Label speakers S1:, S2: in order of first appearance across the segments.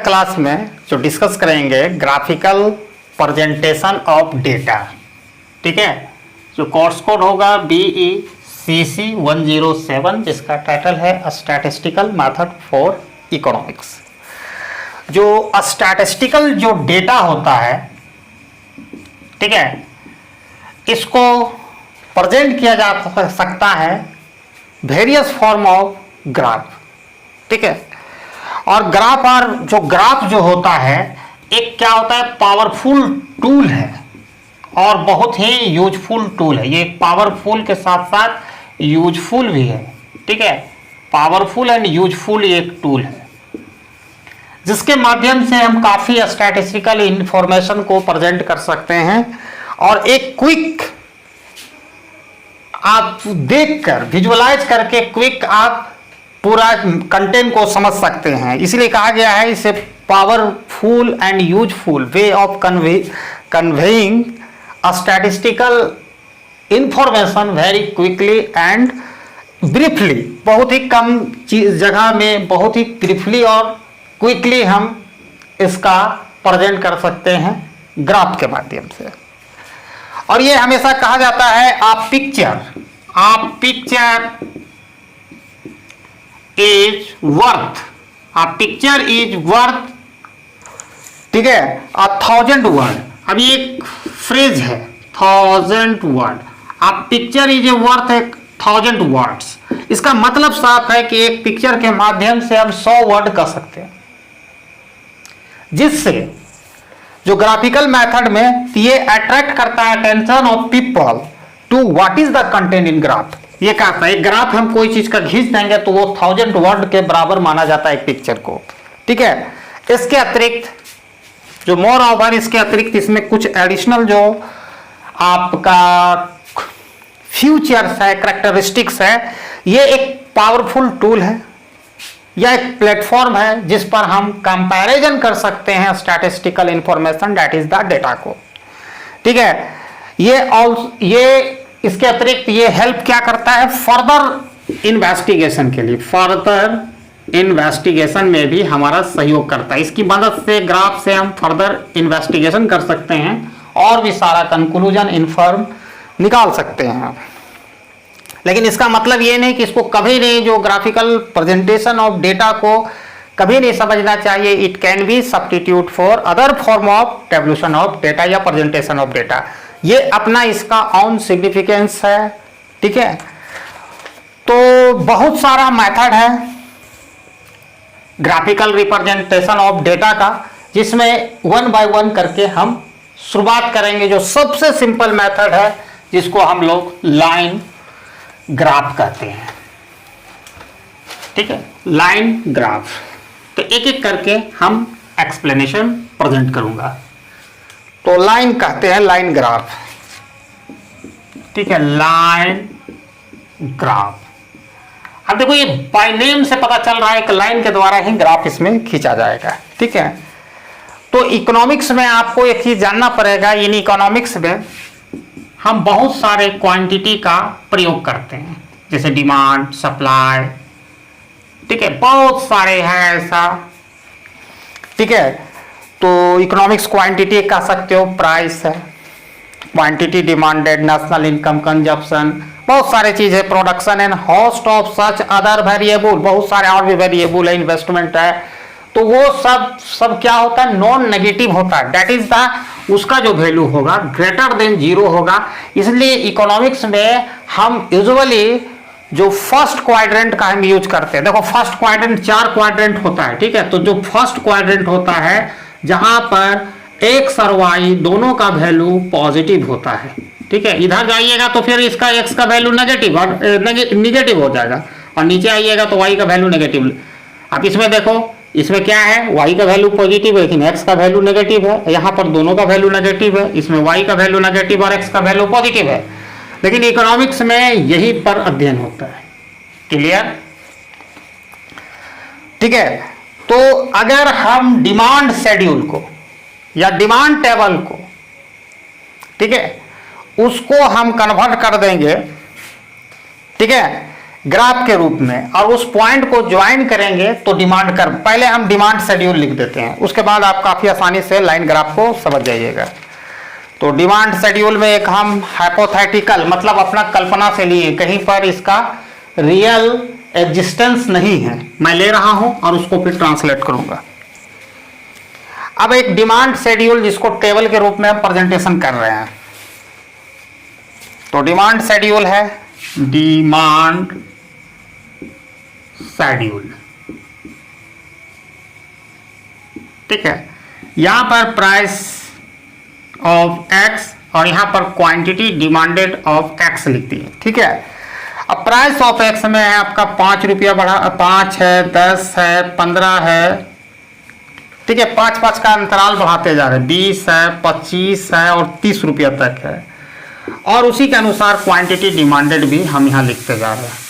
S1: Class में जो discuss करेंगे ग्राफिकल प्रेजेंटेशन ऑफ डेटा, ठीक है, जो कोर्स कोड होगा BECC 107, जिसका टाइटल है स्टैटिस्टिकल मेथड फॉर इकोनॉमिक्स। जो स्टैटिस्टिकल जो डेटा होता है, ठीक है, इसको प्रेजेंट किया जा सकता है वेरियस फॉर्म ऑफ ग्राफ, ठीक है। और ग्राफ जो होता है एक क्या होता है, पावरफुल टूल है और बहुत ही यूजफुल टूल है। ये पावरफुल के साथ साथ यूजफुल भी है, ठीक है। पावरफुल एंड यूजफुल एक टूल है जिसके माध्यम से हम काफी स्टैटिस्टिकल इंफॉर्मेशन को प्रेजेंट कर सकते हैं और एक क्विक आप देखकर विजुअलाइज करके क्विक आप पूरा कंटेंट को समझ सकते हैं। इसलिए कहा गया है इसे powerful and useful way of conveying statistical information very quickly and briefly. बहुत ही कम जगह में बहुत ही ब्रीफली और क्विकली हम इसका प्रेजेंट कर सकते हैं ग्राफ के माध्यम से। और ये हमेशा कहा जाता है आप पिक्चर इज वर्थ, ठीक है, 1000 वर्ड। अब ये एक फ्रेज है 1000 वर्ड। आप पिक्चर इज वर्थ 1000 वर्ड्स, इसका मतलब साफ है कि एक पिक्चर के माध्यम से हम 100 वर्ड कर सकते हैं, जिससे जो ग्राफिकल मेथड में ये अट्रैक्ट करता है attention of people to what is the content in graph. ये कहता है ग्राफ हम कोई चीज का खींच देंगे तो वो 1000 वर्ड के बराबर माना जाता है एक पिक्चर को, ठीक है। इसके अतिरिक्त जो मोर ओवर इसके अतिरिक्त इसमें कुछ एडिशनल जो आपका फीचर्स है, कैरेक्टरिस्टिक्स है, ये एक पावरफुल टूल है या एक प्लेटफॉर्म है जिस पर हम कंपैरिजन कर सकते हैं statistical information that is the data को, ठीक है। ये इसके अतिरिक्त ये हेल्प क्या करता है फर्दर इन्वेस्टिगेशन के लिए, फर्दर इन्वेस्टिगेशन में भी हमारा सहयोग करता है। इसकी मदद से ग्राफ से हम फर्दर इन्वेस्टिगेशन कर सकते हैं और भी सारा कंक्लूजन इन्फॉर्म निकाल सकते हैं। लेकिन इसका मतलब ये नहीं कि इसको कभी नहीं, जो ग्राफिकल प्रेजेंटेशन ऑफ डेटा को कभी नहीं समझना चाहिए। It can be substitute for other form of tabulation of data या प्रेजेंटेशन ऑफ डेटा। ये अपना इसका ऑन सिग्निफिकेंस है, ठीक है। तो बहुत सारा मेथड है ग्राफिकल रिप्रेजेंटेशन ऑफ डेटा का, जिसमें वन बाय वन करके हम शुरुआत करेंगे। जो सबसे सिंपल मेथड है जिसको हम लोग लाइन ग्राफ कहते हैं, ठीक है, लाइन ग्राफ। तो एक एक करके हम एक्सप्लेनेशन प्रेजेंट करूंगा। तो लाइन कहते हैं लाइन ग्राफ, ठीक है, लाइन ग्राफ। अब देखो ये बाय नेम से पता चल रहा है कि लाइन के द्वारा ही ग्राफ इसमें खींचा जाएगा, ठीक है। तो इकोनॉमिक्स में आपको एक चीज जानना पड़ेगा, इन इकोनॉमिक्स में हम बहुत सारे क्वांटिटी का प्रयोग करते हैं, जैसे डिमांड, सप्लाई, ठीक है, बहुत सारे हैं ऐसा, ठीक है। तो इकोनॉमिक्स क्वांटिटी कह सकते हो, प्राइस है, quantity demanded, national income, consumption, बहुत सारे चीज है, production and host of such other variable, बहुत सारे और भी वेरिएबल है, इन्वेस्टमेंट है। तो वो सब क्या होता है, नॉन नेगेटिव होता है, दैट इज द उसका जो वैल्यू होगा ग्रेटर देन 0 होगा। इसलिए इकोनॉमिक्स में हम यूजुअली जो फर्स्ट क्वाड्रेंट का हम यूज करते हैं, देखो फर्स्ट क्वाड्रेंट 4 क्वाड्रेंट होता है, ठीक है। तो जो फर्स्ट क्वाड्रेंट होता है जहां पर एक्स और वाई दोनों का वैल्यू पॉजिटिव होता है, ठीक है। इधर जाइएगा तो फिर इसका एक्स का वैल्यू नेगेटिव हो जाएगा और नीचे आइएगा तो वाई का वैल्यू नेगेटिव। अब इसमें देखो, इसमें क्या है, वाई का वैल्यू पॉजिटिव है लेकिन एक्स का वैल्यू नेगेटिव है, यहाँ पर दोनों का वैल्यू नेगेटिव है, इसमें वाई का वैल्यू नेगेटिव और एक्स का वैल्यू पॉजिटिव है। लेकिन इकोनॉमिक्स में यही पर अध्ययन होता है, क्लियर, ठीक है। तो अगर हम डिमांड शेड्यूल को या डिमांड टेबल को, ठीक है, उसको हम कन्वर्ट कर देंगे, ठीक है, ग्राफ के रूप में, और उस पॉइंट को ज्वाइन करेंगे तो डिमांड कर्व। पहले हम डिमांड शेड्यूल लिख देते हैं, उसके बाद आप काफी आसानी से लाइन ग्राफ को समझ जाइएगा। तो डिमांड शेड्यूल में एक हम हाइपोथेटिकल, मतलब अपना कल्पना से लिए, कहीं पर इसका रियल एग्जिस्टेंस नहीं है, मैं ले रहा हूं और उसको फिर ट्रांसलेट करूंगा। अब एक डिमांड शेड्यूल जिसको टेबल के रूप में हम प्रेजेंटेशन कर रहे हैं, तो डिमांड शेड्यूल है डिमांड शेड्यूल, ठीक है। यहां पर प्राइस ऑफ एक्स और यहां पर क्वांटिटी डिमांडेड ऑफ एक्स लिखती है, ठीक है। अब प्राइस ऑफ एक्स में है आपका 5 रुपया बढ़ा, 5 है, 10 है, 15 है, ठीक है। 5-5 का अंतराल बढ़ाते जा रहे हैं, 20 है, 25 है और 30 रुपया तक है, और उसी के अनुसार क्वांटिटी डिमांडेड भी हम यहां लिखते जा रहे हैं,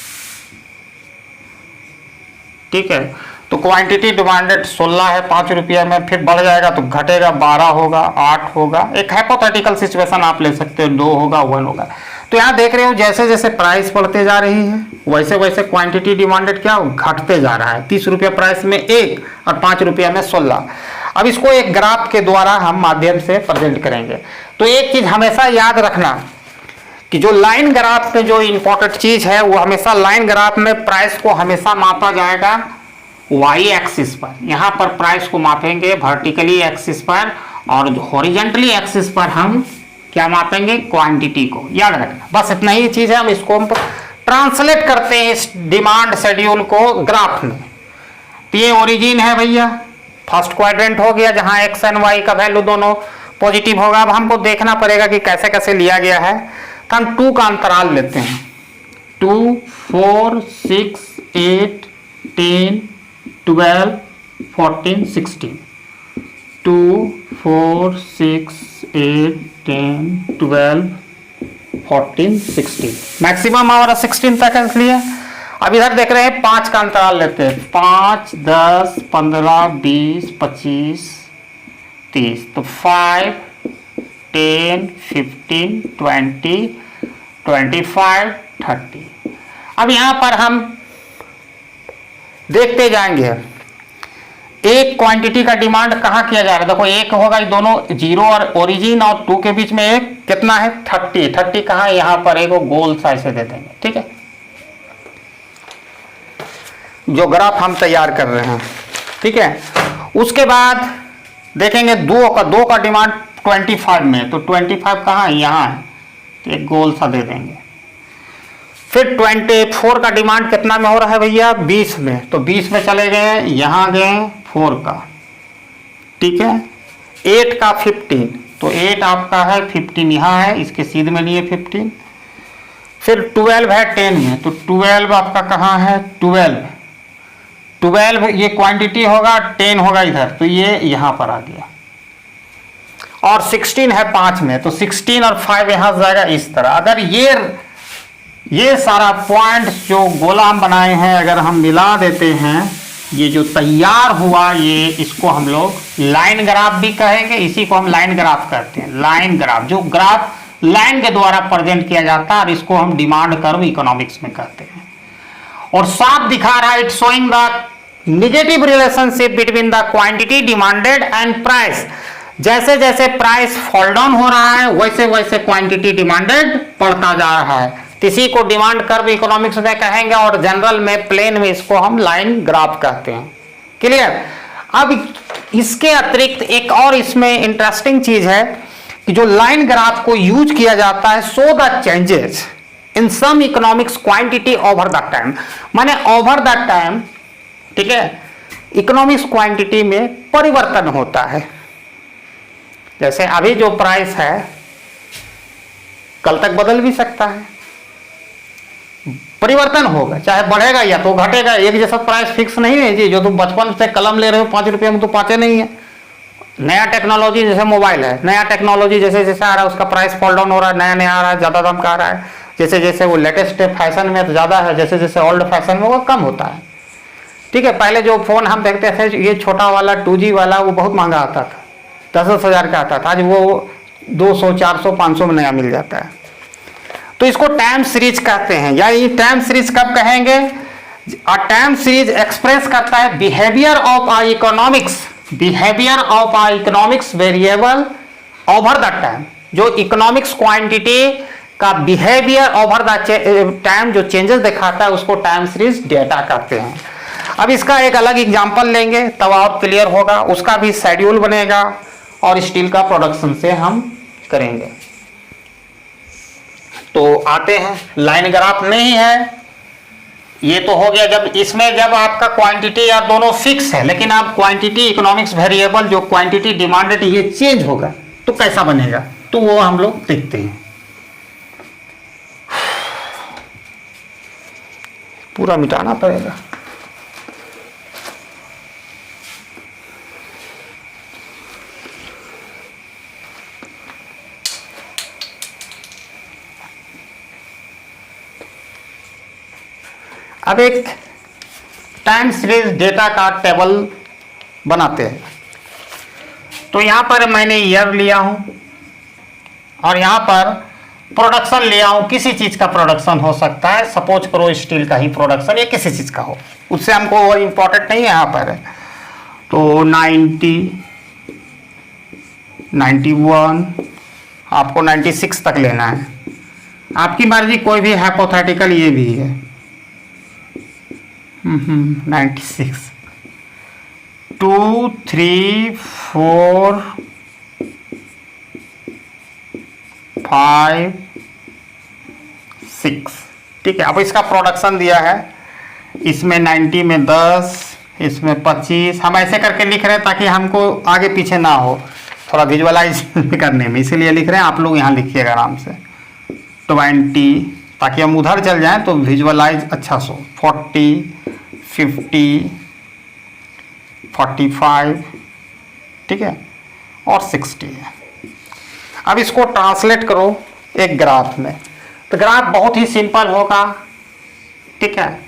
S1: ठीक है। तो क्वांटिटी डिमांडेड 16 है 5 रुपया में, फिर बढ़ जाएगा तो घटेगा, 12 होगा, 8 होगा। एक हाइपोथेटिकल सिचुएशन आप ले सकते हो, 2 होगा, 1 होगा। तो यहाँ देख रहे हो जैसे जैसे प्राइस बढ़ते जा रही है वैसे वैसे क्वांटिटी डिमांडेड क्या घटते जा रहा है। 30 रुपया प्राइस में 1 और 5 रुपया में 16। अब इसको एक ग्राफ के द्वारा हम माध्यम से प्रेजेंट करेंगे। तो एक चीज हमेशा याद रखना कि जो लाइन ग्राफ में जो इंपॉर्टेंट चीज है वो हमेशा लाइन ग्राफ में प्राइस को हमेशा मापा जाएगा वाई एक्सिस पर। यहाँ पर प्राइस को मापेंगे वर्टिकली एक्सिस पर, और हॉरिजेंटली एक्सिस पर हम क्या मापेंगे, क्वांटिटी को। याद रखना, बस इतना ही चीज है। हम इसको ट्रांसलेट करते हैं इस डिमांड शेड्यूल को ग्राफ में। तो ये ओरिजिन है भैया, फर्स्ट क्वाड्रेंट हो गया जहां एक्स एंड वाई का वैल्यू दोनों पॉजिटिव होगा। अब हमको देखना पड़ेगा कि कैसे कैसे लिया गया है। तो हम 2 का अंतराल लेते हैं, 2, 4, 6, 8, 10, 12, 14, 16, 2, 4, 6, 8, 10, 12, 14, 16, मैक्सिमम हमारा 16 तक है इसलिए। अब इधर देख रहे हैं 5 का अंतराल लेते हैं, 5, 10, 15, 20, 25, 30। तो 5, 10, 15, 20, 25, 30। अब यहां पर हम देखते जाएंगे एक क्वांटिटी का डिमांड कहां किया जा रहा है। देखो एक होगा, ये दोनों 0 और ओरिजिन और 2 के बीच में एक कितना है 30। 30 कहां है, यहां पर एक गोल सा ऐसे दे देंगे, ठीक है। जो ग्राफ हम तैयार कर रहे हैं, ठीक है। उसके बाद देखेंगे 2 का डिमांड 25 में, तो 25 कहां है, यहां है, तो एक गोल सा दे देंगे। फिर 24 का डिमांड कितना में हो रहा है भैया, 20 में, तो 20 में चले गए, यहां गए 4 का, ठीक है। 8 का 15, तो 8 आपका है, 15 यहां है, इसके सीध में लिए 15। फिर 12 है 10 में, तो 12 आपका कहां है, 12 ये क्वांटिटी होगा, 10 होगा इधर, तो ये यहां पर आ गया। और 16 है 5 में, तो 16 और 5 यहां जाएगा इस तरह। अगर ये सारा पॉइंट जो गोला हम बनाए हैं अगर हम मिला देते हैं, ये जो तैयार हुआ, ये इसको हम लोग लाइन ग्राफ भी कहेंगे। इसी को हम लाइन ग्राफ कहते हैं। लाइन ग्राफ, जो ग्राफ लाइन के द्वारा प्रेजेंट किया जाता है, और इसको हम डिमांड कर्व इकोनॉमिक्स में कहते हैं। और साफ दिखा रहा है, it showing the negative relationship between the quantity demanded and price. जैसे जैसे प्राइस फॉल डाउन हो रहा है वैसे वैसे क्वांटिटी डिमांडेड बढ़ता जा रहा है। इसी को डिमांड कर्व इकोनॉमिक्स में कहेंगे, और जनरल में प्लेन में इसको हम लाइन ग्राफ कहते हैं। क्लियर। अब इसके अतिरिक्त एक और इसमें इंटरेस्टिंग चीज है कि जो लाइन ग्राफ को यूज किया जाता है, show the changes in some economics quantity over the time, माने ओवर द टाइम, ठीक है, इकोनॉमिक्स क्वांटिटी में परिवर्तन होता है। जैसे अभी जो प्राइस है कल तक बदल भी सकता है, परिवर्तन होगा, चाहे बढ़ेगा या तो घटेगा। एक जैसा प्राइस फिक्स नहीं है जी। जो तुम बचपन से कलम ले रहे हो 5 रुपये में, तो 5 नहीं है। नया टेक्नोलॉजी जैसे मोबाइल है, नया टेक्नोलॉजी जैसे जैसे आ रहा है उसका प्राइस फॉल डाउन हो रहा है, नया नया आ रहा है, ज्यादा दाम का आ रहा है। जैसे जैसे वो लेटेस्ट फैशन में तो ज्यादा है, जैसे जैसे ओल्ड फैशन में वो कम होता है, ठीक है। पहले जो फोन हम देखते थे, ये छोटा वाला 2G वाला, वो बहुत महंगा आता था, 10-10 हजार का आता था। आज वो 200, 400, 500 में नया मिल जाता है। तो इसको टाइम सीरीज कहते हैं। यानी टाइम सीरीज कब कहेंगे? टाइम सीरीज एक्सप्रेस करता है behaviour of a economics variable over the time. जो इकोनॉमिक्स क्वांटिटी का बिहेवियर ओवर द टाइम जो चेंजेस दिखाता है उसको टाइम सीरीज डेटा कहते हैं। अब इसका एक अलग एग्जांपल लेंगे तब और क्लियर होगा, उसका भी शेड्यूल बनेगा और स्टील का प्रोडक्शन से हम करेंगे। तो आते हैं, लाइन ग्राफ नहीं है, ये तो हो गया जब इसमें जब आपका क्वांटिटी या दोनों फिक्स है, लेकिन आप क्वांटिटी इकोनॉमिक्स वेरिएबल जो क्वांटिटी डिमांडेड ये चेंज होगा तो कैसा बनेगा, तो वो हम लोग देखते हैं। पूरा मिटाना पड़ेगा। अब एक टाइम सीरीज डेटा का टेबल बनाते हैं। तो यहां पर मैंने ईयर लिया हूं और यहां पर प्रोडक्शन लिया हूं। किसी चीज का प्रोडक्शन हो सकता है, सपोज करो स्टील का ही प्रोडक्शन या किसी चीज का हो, उससे हमको वो इंपॉर्टेंट नहीं है यहां पर। तो 90, 91, आपको 96 तक लेना है, आपकी मर्जी, कोई भी हाइपोथेटिकल ये भी है। 96, 2, 3, 4, 5, 6, ठीक है। अब इसका प्रोडक्शन दिया है, इसमें 90 में 10, इसमें 25, हम ऐसे करके लिख रहे हैं ताकि हमको आगे पीछे ना हो, थोड़ा विजुअलाइज करने में, इसीलिए लिख रहे हैं। आप लोग यहाँ लिखिएगा आराम से। 20, ताकि हम उधर चल जाएं तो विजुअलाइज अच्छा सो। 40, 50, 45, ठीक है, और 60 है। अब इसको ट्रांसलेट करो एक ग्राफ में, तो ग्राफ बहुत ही सिंपल होगा, ठीक है।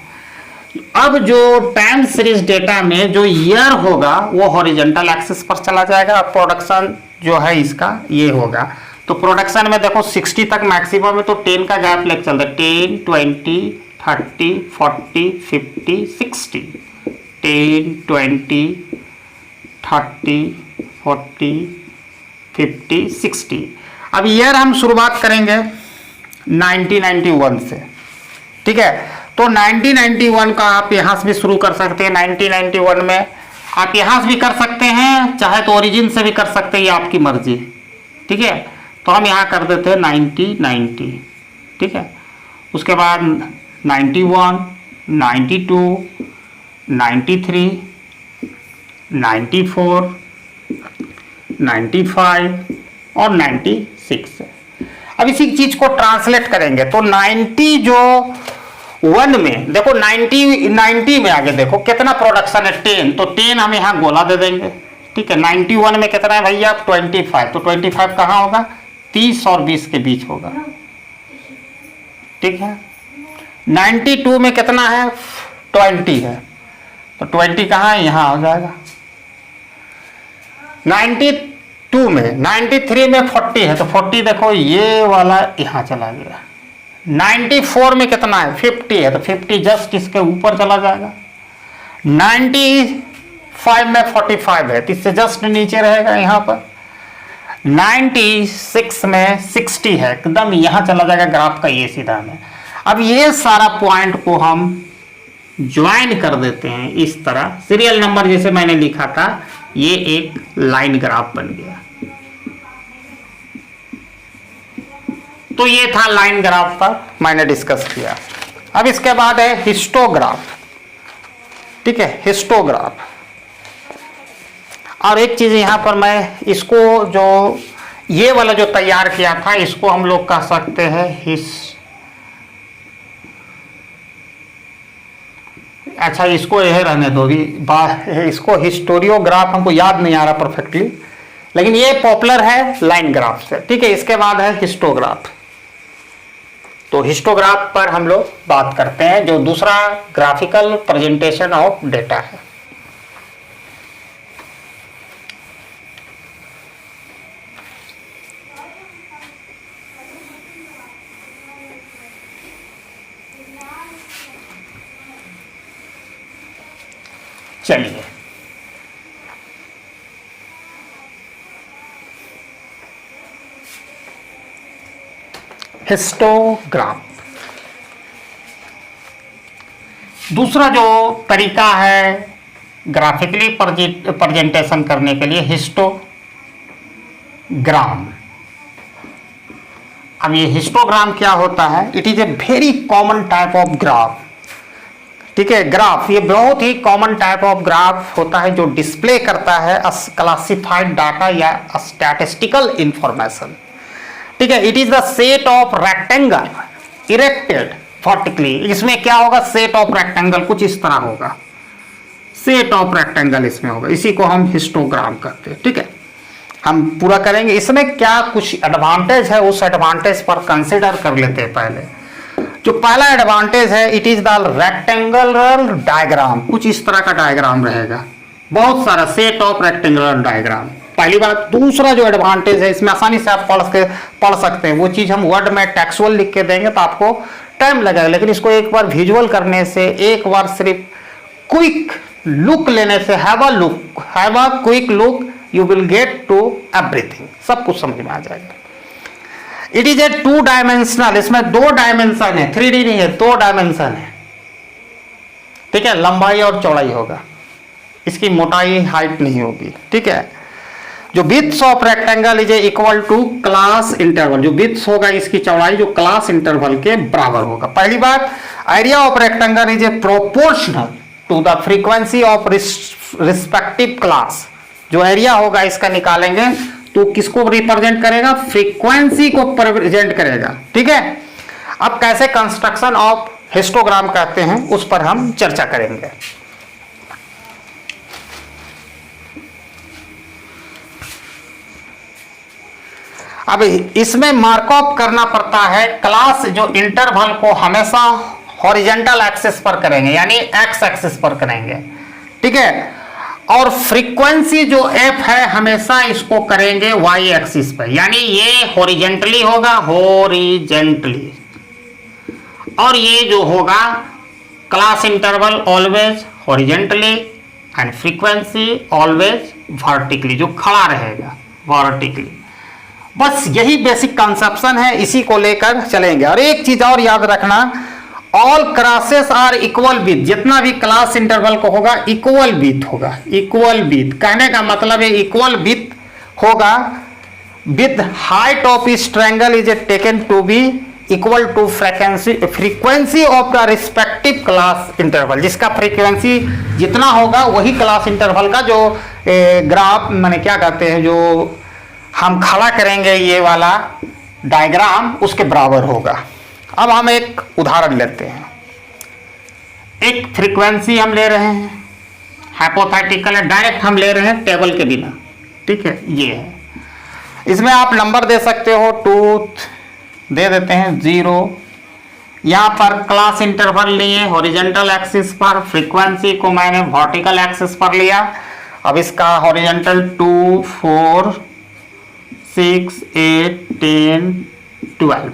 S1: अब जो टाइम सीरीज डेटा में जो ईयर होगा वो हॉरिजॉन्टल एक्सिस पर चला जाएगा और प्रोडक्शन जो है इसका ये होगा। तो प्रोडक्शन में देखो 60 तक मैक्सिमम है, तो 10 का गैप लेके चलता है। 10, 20, 30, 40, 50, 60, 10, 20, 30, 40, 50, 60। अब ईयर हम शुरुआत करेंगे 1991 से, ठीक है। तो 1991 का आप यहां से भी शुरू कर सकते हैं। 1991 में आप यहां से भी कर सकते हैं, चाहे तो ओरिजिन से भी कर सकते हैं, ये आपकी मर्जी, ठीक है। तो हम यहां कर देते हैं 1990, ठीक है। उसके बाद 91, 92, 93, 94, 95 और 96। अब इसी चीज को ट्रांसलेट करेंगे तो 90 जो 1 में देखो, 90 में आगे देखो कितना प्रोडक्शन है, 10, तो 10 हम यहाँ गोला दे देंगे, ठीक है। 91 में कितना है भैया, 25, तो 25 कहाँ होगा, 30 और 20 के बीच होगा, ठीक है। 92 में कितना है, 20 है, तो 20 कहाँ है, यहाँ हो जाएगा। 92 में 93 में 40 है, तो 40 देखो ये वाला यहाँ चला गया। 94 में कितना है, 50 है, तो 50 जस्ट इसके ऊपर चला जाएगा। 95 में 45 है, तो इससे जस्ट नीचे रहेगा यहाँ पर। 96 में 60 है, एकदम यहाँ चला जाएगा ग्राफ का ये सीधा में। अब ये सारा पॉइंट को हम ज्वाइन कर देते हैं इस तरह, सीरियल नंबर जैसे मैंने लिखा था, ये एक लाइन ग्राफ बन गया। तो ये था लाइन ग्राफ पर मैंने डिस्कस किया। अब इसके बाद है हिस्टोग्राफ, ठीक है, हिस्टोग्राफ। और एक चीज यहां पर मैं इसको जो ये वाला जो तैयार किया था इसको हम लोग कह सकते हैं अच्छा इसको यह रहने दो, इसको हिस्टोरियोग्राफ हमको याद नहीं आ रहा परफेक्टली, लेकिन ये पॉपुलर है लाइन ग्राफ से, ठीक है। इसके बाद है हिस्टोग्राफ। तो हिस्टोग्राफ पर हम लोग बात करते हैं, जो दूसरा ग्राफिकल प्रेजेंटेशन ऑफ डेटा है। चलिए हिस्टोग्राम। दूसरा जो तरीका है ग्राफिकली प्रेजेंटेशन करने के लिए, हिस्टोग्राम। अब ये हिस्टोग्राम क्या होता है? It is a very common type of graph. ठीक है, ग्राफ ये बहुत ही कॉमन टाइप ऑफ ग्राफ होता है जो डिस्प्ले करता है क्लासिफाइड डाटा या स्टैटिस्टिकल इंफॉर्मेशन। ठीक है, it is the set of rectangle erected vertically. इसमें क्या होगा? सेट ऑफ रेक्टेंगल कुछ इस तरह होगा, सेट ऑफ रेक्टेंगल इसमें होगा, इसी को हम हिस्टोग्राम कहते हैं। ठीक है, हम पूरा करेंगे। इसमें क्या कुछ एडवांटेज है, उस एडवांटेज पर कंसिडर कर लेते हैं। पहले जो पहला एडवांटेज है, it is the rectangular diagram. कुछ इस तरह का डायग्राम रहेगा, बहुत सारा सेट ऑफ रेक्टेंगुलर डायग्राम, पहली बात। दूसरा जो एडवांटेज है, इसमें आसानी से आप पढ़ सकते हैं। वो चीज हम वर्ड में टेक्सुअल लिख के देंगे तो आपको टाइम लगेगा, लेकिन इसको एक बार विजुअल करने से, एक बार सिर्फ क्विक लुक लेने से, have a quick look, you will get to everything, सब कुछ समझ में आ जाएगा। इट इज ए 2 डायमेंशनल, इसमें 2 डायमेंशन है, 3D नहीं है, 2 डायमेंशन है। ठीक है, लंबाई और चौड़ाई होगा, इसकी मोटाई हाइट नहीं होगी। ठीक है, जो width of rectangle is equal to class interval. जो विड्थ होगा इसकी चौड़ाई जो क्लास इंटरवल के बराबर होगा। पहली बात, area of rectangle is a proportional to the frequency of respective class. जो एरिया होगा इसका निकालेंगे तो किसको रिप्रेजेंट करेगा? फ्रीक्वेंसी को रिप्रेजेंट करेगा। ठीक है, अब कैसे कंस्ट्रक्शन ऑफ हिस्टोग्राम कहते हैं उस पर हम चर्चा करेंगे। अब इसमें मार्कअप करना पड़ता है। क्लास जो इंटरवल को हमेशा हॉरिजॉन्टल एक्सिस पर करेंगे, यानी एक्स एक्सिस पर करेंगे। ठीक है, और फ्रीक्वेंसी जो एफ है हमेशा इसको करेंगे वाई एक्सिस पर, यानी ये हॉरिजॉन्टली होगा, हॉरिजॉन्टली, और ये जो होगा class interval always horizontally and frequency always vertically, जो खड़ा रहेगा वर्टिकली। बस यही बेसिक कंसेप्शन है, इसी को लेकर चलेंगे। और एक चीज और याद रखना, all classes are equal width. जितना भी क्लास इंटरवल को होगा इक्वल विथ होगा। इक्वल विथ कहने का मतलब है इक्वल विथ होगा width height of this triangle is taken to be equal to frequency of the respective class interval. जिसका फ्रीक्वेंसी जितना होगा वही क्लास इंटरवल का जो ग्राफ मैंने क्या कहते हैं, जो हम खड़ा करेंगे ये वाला डायग्राम, उसके बराबर होगा। अब हम एक उदाहरण लेते हैं। एक फ्रीक्वेंसी हम ले रहे हैं, हाइपोथेटिकल है, डायरेक्ट हम ले रहे हैं टेबल के बिना। ठीक है, ये है। इसमें आप नंबर दे सकते हो, 2 दे देते हैं, 0। यहां पर क्लास इंटरवल लिए हॉरिजॉन्टल एक्सिस पर, फ्रीक्वेंसी को मैंने वर्टिकल एक्सिस पर लिया। अब इसका हॉरिजॉन्टल 2, 4, 6, 8, 10, 12,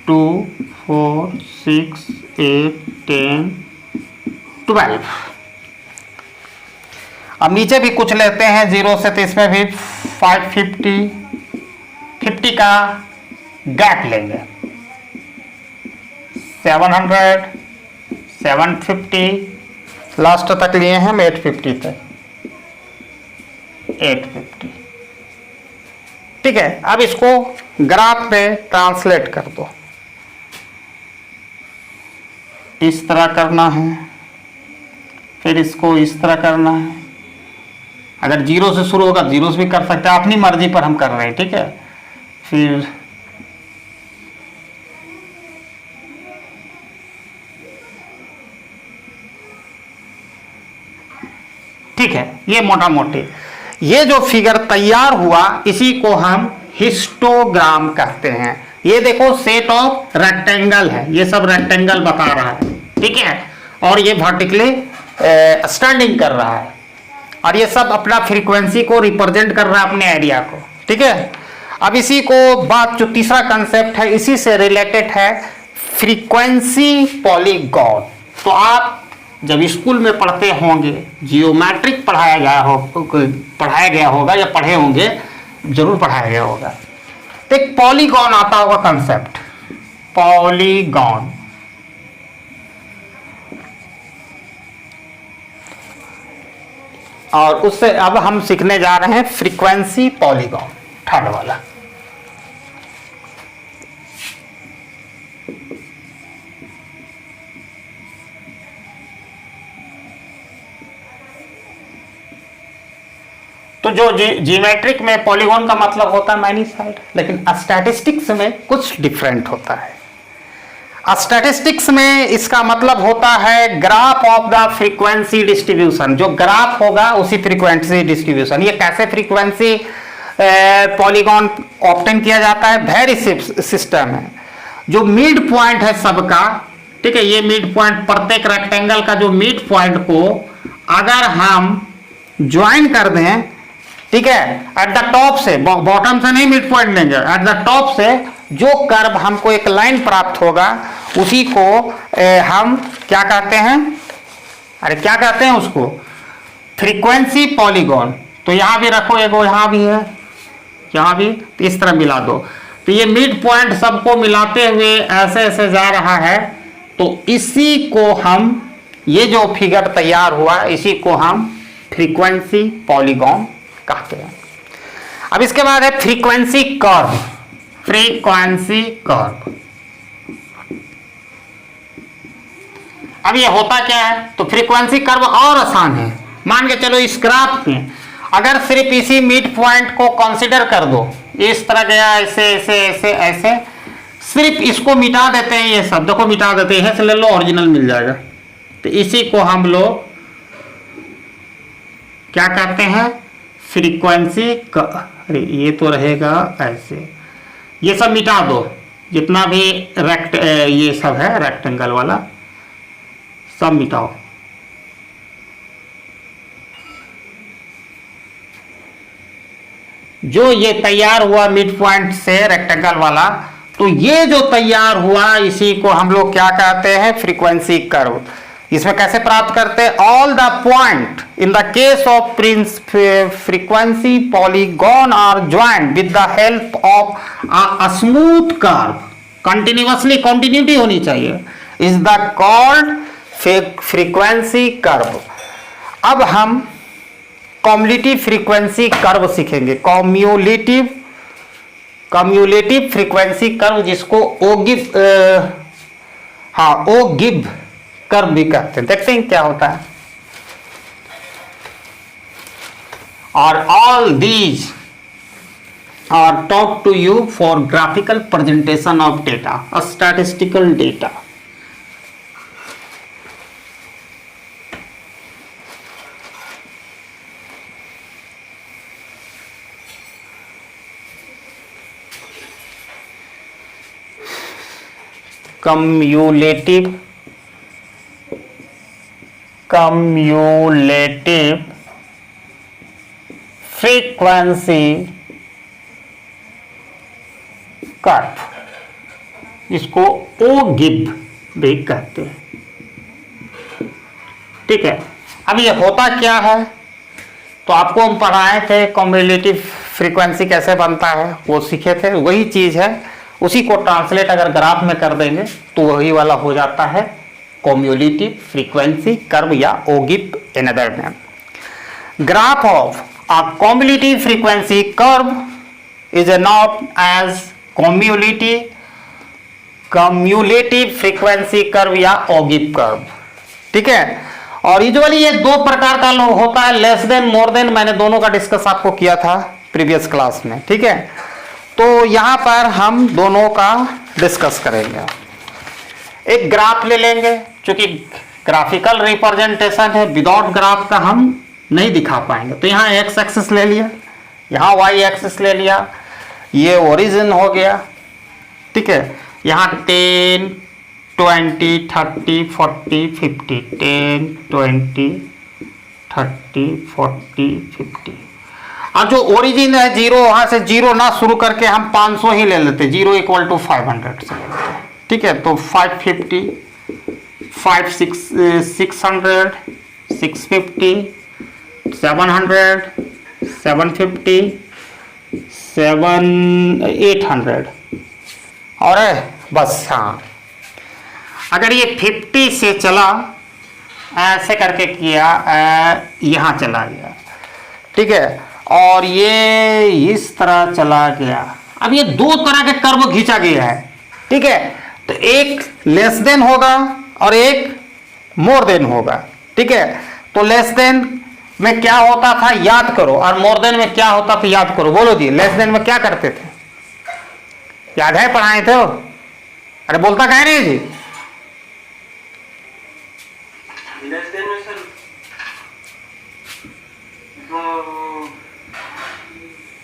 S1: 2, 4, 6, 8, 10, 12। अब नीचे भी कुछ लेते हैं 0 से, तो इसमें भी 550 का गैप लेंगे, 700, 750, लास्ट तक लिए हैं हम 850 तक, 850। ठीक है, अब इसको ग्राफ में ट्रांसलेट कर दो। इस तरह करना है, फिर इसको इस तरह करना है। अगर 0 से शुरू होगा 0 से भी कर सकते हैं, अपनी मर्जी पर हम कर रहे हैं। ठीक है, फिर ठीक है, ये मोटा मोटी ये जो फिगर तैयार हुआ इसी को हम हिस्टोग्राम कहते हैं। ये देखो सेट ऑफ रेक्टेंगल है, ये सब रेक्टेंगल बता रहा है। ठीक है, और ये वर्टिकली स्टैंडिंग कर रहा है, और ये सब अपना फ्रीक्वेंसी को रिप्रेजेंट कर रहा है, अपने एरिया को। ठीक है, अब इसी को बात जो तीसरा कंसेप्ट है इसी से रिलेटेड है, फ्रीक्वेंसी पॉलीगॉन। तो आप जब स्कूल में पढ़ते होंगे, जियोमेट्रिक पढ़ाया गया होगा या पढ़े होंगे, जरूर पढ़ाया गया होगा। तो एक पॉलीगॉन आता होगा कंसेप्ट, पॉलीगॉन। और उससे अब हम सीखने जा रहे हैं फ्रीक्वेंसी पॉलीगॉन, थर्ड वाला। तो जो जियोमेट्रिक में पॉलीगॉन का मतलब होता है मैनी साइड, लेकिन स्टैटिस्टिक्स में कुछ डिफरेंट होता है। स्टैटिस्टिक्स में इसका मतलब होता है graph of the frequency distribution. जो ग्राफ होगा उसी फ्रीक्वेंसी डिस्ट्रीब्यूशन। ये कैसे फ्रीक्वेंसी पॉलीगॉन ऑब्टेन किया जाता है? वेरी सिस्टम है। जो मिड पॉइंट है सबका, ठीक है, ये मिड पॉइंट प्रत्येक रेक्टेंगल का जो मिड पॉइंट को अगर हम ज्वाइन कर दें, ठीक है, एट द टॉप से, बॉटम से नहीं मिड पॉइंट लेंगे, एट द टॉप से जो कर्व हमको एक लाइन प्राप्त होगा उसी को हम क्या कहते हैं? अरे क्या कहते हैं उसको? Frequency polygon. तो यहां भी रखो, एगो यहां भी है, यहां भी, तो इस तरह मिला दो। तो ये मिड पॉइंट सबको मिलाते हुए ऐसे ऐसे जा रहा है। तो इसी को हम, ये जो फिगर तैयार हुआ इसी को हम फ्रीक्वेंसी पॉलीगॉन कहते हैं। अब इसके बाद है फ्रीक्वेंसी कर्व। फ्रीक्वेंसी कर्व, अब ये होता क्या है? तो फ्रीक्वेंसी कर्व और आसान है। मान के चलो इस ग्राफ में अगर सिर्फ इसी मिड पॉइंट को कंसीडर कर दो, इस तरह गया, ऐसे ऐसे ऐसे ऐसे, सिर्फ इसको मिटा देते हैं, ये सब देखो मिटा देते हैं, ले लो ओरिजिनल मिल जाएगा। तो इसी को हम लोग क्या कहते हैं? फ्रीक्वेंसी। अरे ये तो रहेगा ऐसे, ये सब मिटा दो, जितना भी ये सब है रेक्टेंगल वाला सब मिटाओ। जो ये तैयार हुआ मिड पॉइंट से रेक्टेंगल वाला, तो ये जो तैयार हुआ इसी को हम लोग क्या कहते हैं? Frequency curve. इसमें कैसे प्राप्त करते हैं? All the point in the case of frequency polygon are joint with the help of a smooth curve, continuously, continuity होनी चाहिए, is the called frequency curve. अब हम कम्युलेटिव फ्रीक्वेंसी कर्व सीखेंगे। कम्युलेटिव फ्रीक्वेंसी कर्व, जिसको ogive curve भी कहते हैं। देखते हैं क्या होता है। और all these are taught to you for graphical presentation of data, statistical data. Cumulative frequency curve, इसको ओगिव भी कहते हैं। ठीक है, अब ये होता क्या है? तो आपको हम पढ़ाए थे कम्युलेटिव फ्रीक्वेंसी कैसे बनता है, वो सीखे थे, वही चीज है। उसी को ट्रांसलेट अगर ग्राफ में कर देंगे तो वही वाला हो जाता है कम्युलेटिव फ्रीक्वेंसी कर्व या ogive in other name. Graph of a cumulative frequency curve is known as cumulative frequency curve या ओगिव कर्व। ठीक है, और यूजुअली ये दो प्रकार का होता है, लेस देन, मोर देन। मैंने दोनों का डिस्कस आपको किया था प्रीवियस क्लास में। ठीक है, तो यहां पर हम दोनों का डिस्कस करेंगे। एक ग्राफ ले लेंगे, क्योंकि ग्राफिकल रिप्रेजेंटेशन है, विदाउट ग्राफ का हम नहीं दिखा पाएंगे। तो यहाँ एक्स एक्सिस ले लिया, यहाँ वाई एक्सिस ले लिया, ये ओरिजिन हो गया। ठीक है, यहाँ 10, 20, 30, 40, 50, 10, 20, 30, 40, 50। अब जो ओरिजिन है 0, वहां से 0 ना शुरू करके हम 500 ही ले लेते, 0 = 500 से ले लेते। ठीक है, तो 550, 600, 650, 700, 750, 800 और बस। हाँ, अगर ये 50 से चला, ऐसे करके किया, यहाँ चला गया, ठीक है, और ये इस तरह चला गया। अब ये दो तरह के कर्व खींचा गया है, ठीक है, तो एक लेस देन होगा और एक मोर देन होगा, ठीक है। तो लेस देन में क्या होता था याद करो, और मोर देन में क्या होता था याद करो। बोलो जी, लेस देन में क्या करते थे, याद है, पढ़ाए थे वो? अरे बोलता कह नहीं जी?
S2: लेस देन में सर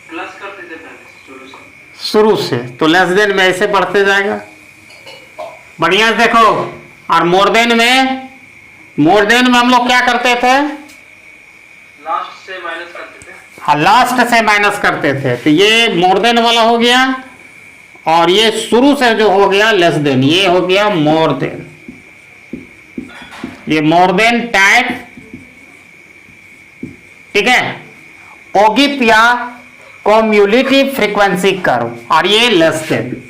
S2: प्लस करते थे पहले
S1: शुरू से, तो लेस देन में ऐसे बढ़ते जाएगा, बढ़िया से देखो। और मोर देन में हम लोग क्या करते थे,
S2: लास्ट से माइनस करते थे।
S1: हाँ, लास्ट से माइनस करते थे। तो ये मोर देन वाला हो गया, और ये शुरू से जो हो गया लेस देन, ये हो गया मोर देन। ये मोर देन टाइप, ठीक है, ओगिप या कम्युलेटिव फ्रीक्वेंसी कर्व, और ये लेस देन।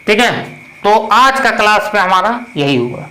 S1: ठीक है, तो आज का क्लास में हमारा यही हुआ।